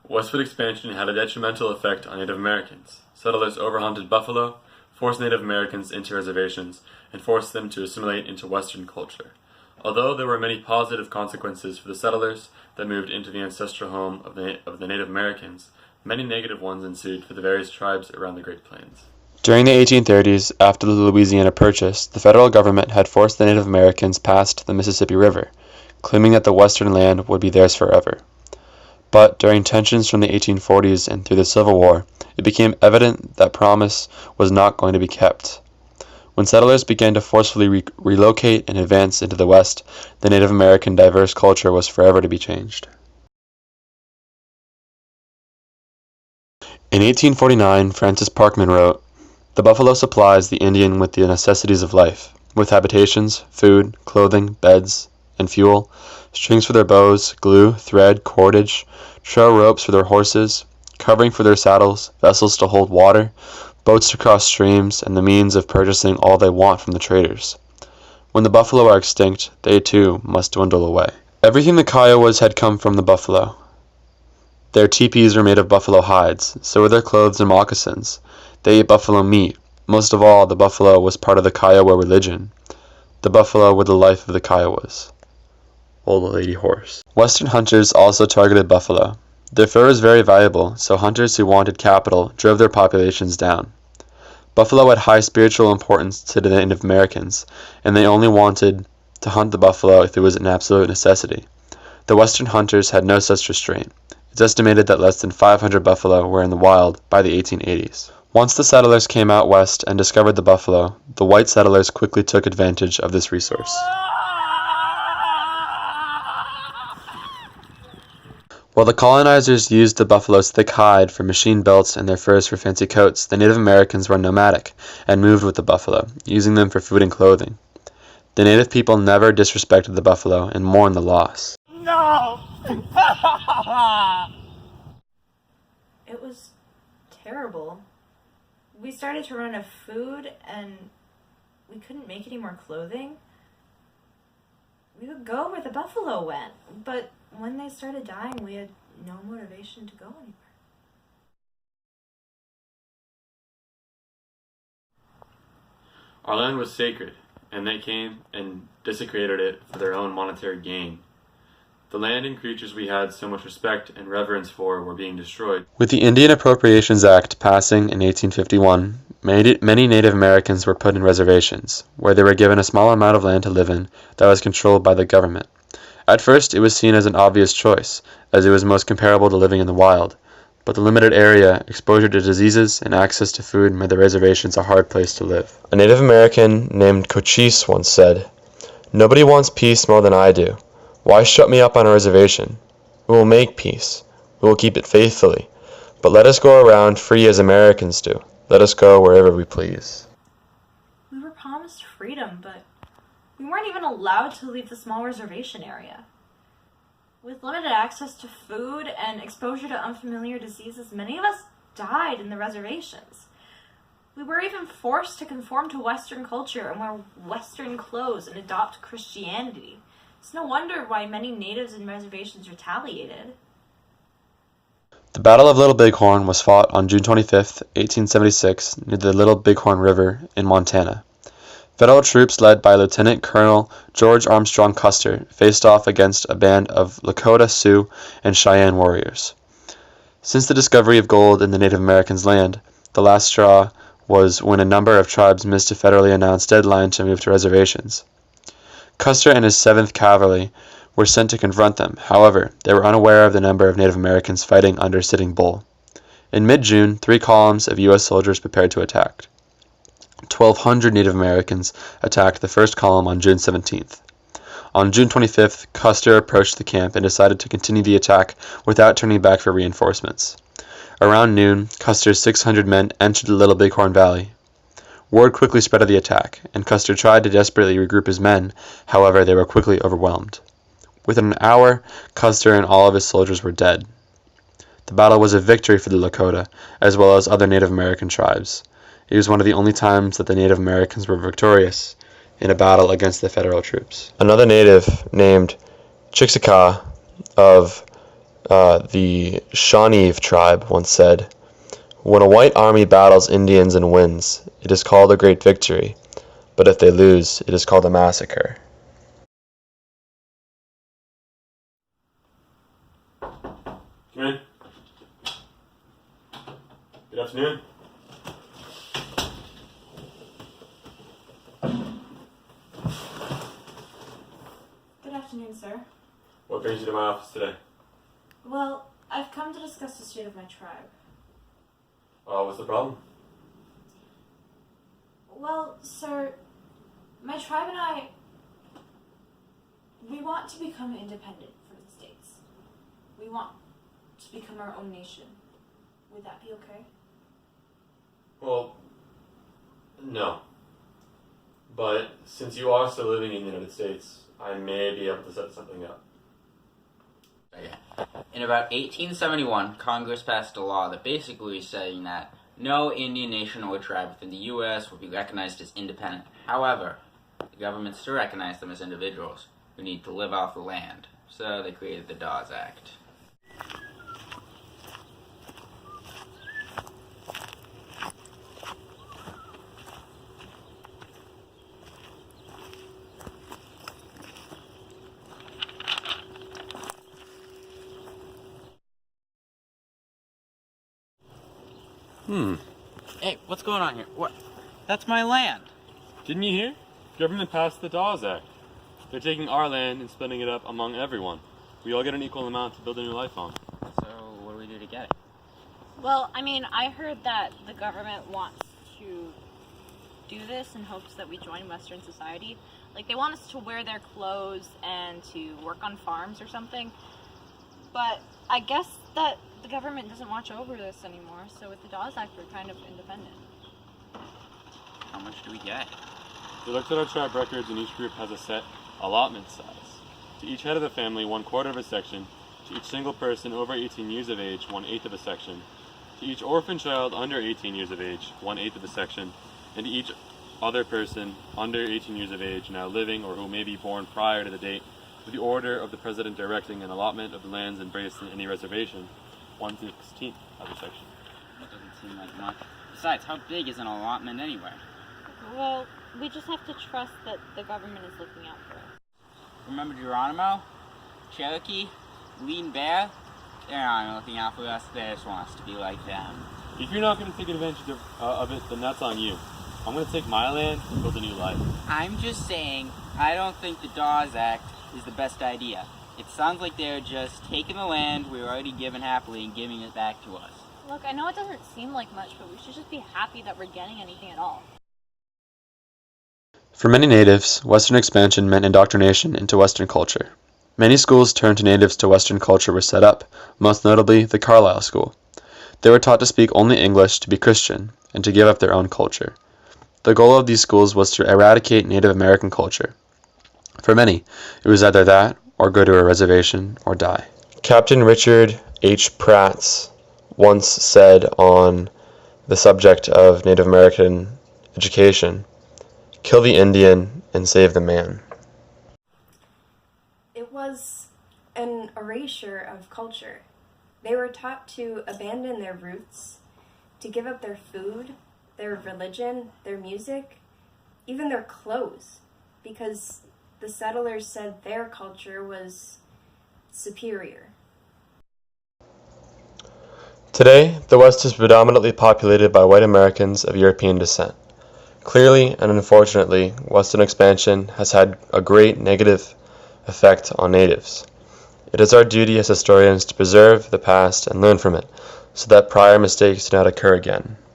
Westward expansion had a detrimental effect on Native Americans. Settlers overhunted buffalo, forced Native Americans into reservations, and forced them to assimilate into Western culture. Although there were many positive consequences for the settlers that moved into the ancestral home of the Native Americans, many negative ones ensued for the various tribes around the Great Plains. During the 1830s, after the Louisiana Purchase, the federal government had forced the Native Americans past the Mississippi River, claiming that the western land would be theirs forever. But during tensions from the 1840s and through the Civil War, it became evident that promise was not going to be kept. When settlers began to forcefully relocate and advance into the West, the Native American diverse culture was forever to be changed. In 1849, Francis Parkman wrote, "The buffalo supplies the Indian with the necessities of life, with habitations, food, clothing, beds, and fuel, strings for their bows, glue, thread, cordage, trail ropes for their horses, covering for their saddles, vessels to hold water, boats to cross streams, and the means of purchasing all they want from the traders. When the buffalo are extinct, they too must dwindle away." Everything the Kiowas had come from the buffalo. Their teepees were made of buffalo hides, so were their clothes and moccasins. They ate buffalo meat. Most of all, the buffalo was part of the Kiowa religion. The buffalo were the life of the Kiowas. Old lady horse. Western hunters also targeted buffalo. Their fur was very valuable, so hunters who wanted capital drove their populations down. Buffalo had high spiritual importance to the Native Americans, and they only wanted to hunt the buffalo if it was an absolute necessity. The Western hunters had no such restraint. It's estimated that less than 500 buffalo were in the wild by the 1880s. Once the settlers came out west and discovered the buffalo, the white settlers quickly took advantage of this resource. While the colonizers used the buffalo's thick hide for machine belts and their furs for fancy coats, the Native Americans were nomadic and moved with the buffalo, using them for food and clothing. The native people never disrespected the buffalo and mourned the loss. No! It was terrible. We started to run out of food and we couldn't make any more clothing. We would go where the buffalo went, but when they started dying, we had no motivation to go anywhere. Our land was sacred, and they came and desecrated it for their own monetary gain. The land and creatures we had so much respect and reverence for were being destroyed. With the Indian Appropriations Act passing in 1851, many Native Americans were put in reservations, where they were given a small amount of land to live in that was controlled by the government. At first, it was seen as an obvious choice, as it was most comparable to living in the wild, but the limited area, exposure to diseases, and access to food made the reservations a hard place to live. A Native American named Cochise once said, "Nobody wants peace more than I do. Why shut me up on a reservation? We will make peace. We will keep it faithfully. But let us go around free as Americans do. Let us go wherever we please." We were promised freedom, but we weren't even allowed to leave the small reservation area. With limited access to food and exposure to unfamiliar diseases, many of us died in the reservations. We were even forced to conform to Western culture and wear Western clothes and adopt Christianity. It's no wonder why many natives in reservations retaliated. The Battle of Little Bighorn was fought on June 25, 1876, near the Little Bighorn River in Montana. Federal troops led by Lieutenant Colonel George Armstrong Custer faced off against a band of Lakota, Sioux, and Cheyenne warriors. Since the discovery of gold in the Native Americans' land, the last straw was when a number of tribes missed a federally announced deadline to move to reservations. Custer and his 7th Cavalry were sent to confront them. However, they were unaware of the number of Native Americans fighting under Sitting Bull. In mid-June, 3 columns of U.S. soldiers prepared to attack. 1,200 Native Americans attacked the first column on June 17th. On June 25th, Custer approached the camp and decided to continue the attack without turning back for reinforcements. Around noon, Custer's 600 men entered the Little Bighorn Valley. Word quickly spread of the attack, and Custer tried to desperately regroup his men. However, they were quickly overwhelmed. Within an hour, Custer and all of his soldiers were dead. The battle was a victory for the Lakota, as well as other Native American tribes. It was one of the only times that the Native Americans were victorious in a battle against the federal troops. Another native named Chicksikaw of The Shawnee tribe once said, "When a white army battles Indians and wins, it is called a great victory, but if they lose, it is called a massacre." Come in. Good afternoon. Good afternoon, sir. What brings you to my office today? Well, I've come to discuss the state of my tribe. What's the problem? Well, sir, my tribe and I, we want to become independent from the states. We want to become our own nation. Would that be okay? Well, no. But since you are still living in the United States, I may be able to set something up. In about 1871, Congress passed a law that basically is saying that no Indian nation or tribe within the U.S. will be recognized as independent. However, the government still recognized them as individuals who need to live off the land, so they created the Dawes Act. Hey, what's going on here? What? That's my land. Didn't you hear? Government passed the Dawes Act. They're taking our land and splitting it up among everyone. We all get an equal amount to build a new life on. So, what do we do to get it? Well, I mean, I heard that the government wants to do this in hopes that we join Western society. Like, they want us to wear their clothes and to work on farms or something. But I guess that the government doesn't watch over this anymore, so with the Dawes Act, we're kind of independent. How much do we get? We looked at our tribe records, and each group has a set allotment size. To each head of the family, 1/4 of a section. To each single person over 18 years of age, 1/8 of a section. To each orphan child under 18 years of age, 1/8 of a section. And to each other person under 18 years of age now living or who may be born prior to the date of the order of the President directing an allotment of the lands embraced in any reservation, 1/16 of a section. That doesn't seem like much. Besides, how big is an allotment anyway? Well, we just have to trust that the government is looking out for us. Remember Geronimo? Cherokee? Lean Bear? They're not looking out for us, they just want us to be like them. If you're not going to take advantage of it, then that's on you. I'm going to take my land and build a new life. I'm just saying, I don't think the Dawes Act is the best idea. It sounds like they're just taking the land we were already given happily and giving it back to us. Look, I know it doesn't seem like much, but we should just be happy that we're getting anything at all. For many natives, Western expansion meant indoctrination into Western culture. Many schools turned to natives to Western culture were set up, most notably the Carlisle School. They were taught to speak only English, to be Christian, and to give up their own culture. The goal of these schools was to eradicate Native American culture. For many, it was either that, or go to a reservation, or die. Captain Richard H. Pratt once said on the subject of Native American education, "Kill the Indian and save the man." It was an erasure of culture. They were taught to abandon their roots, to give up their food, their religion, their music, even their clothes, because the settlers said their culture was superior. Today, the West is predominantly populated by white Americans of European descent. Clearly and unfortunately, Western expansion has had a great negative effect on natives. It is our duty as historians to preserve the past and learn from it, so that prior mistakes do not occur again.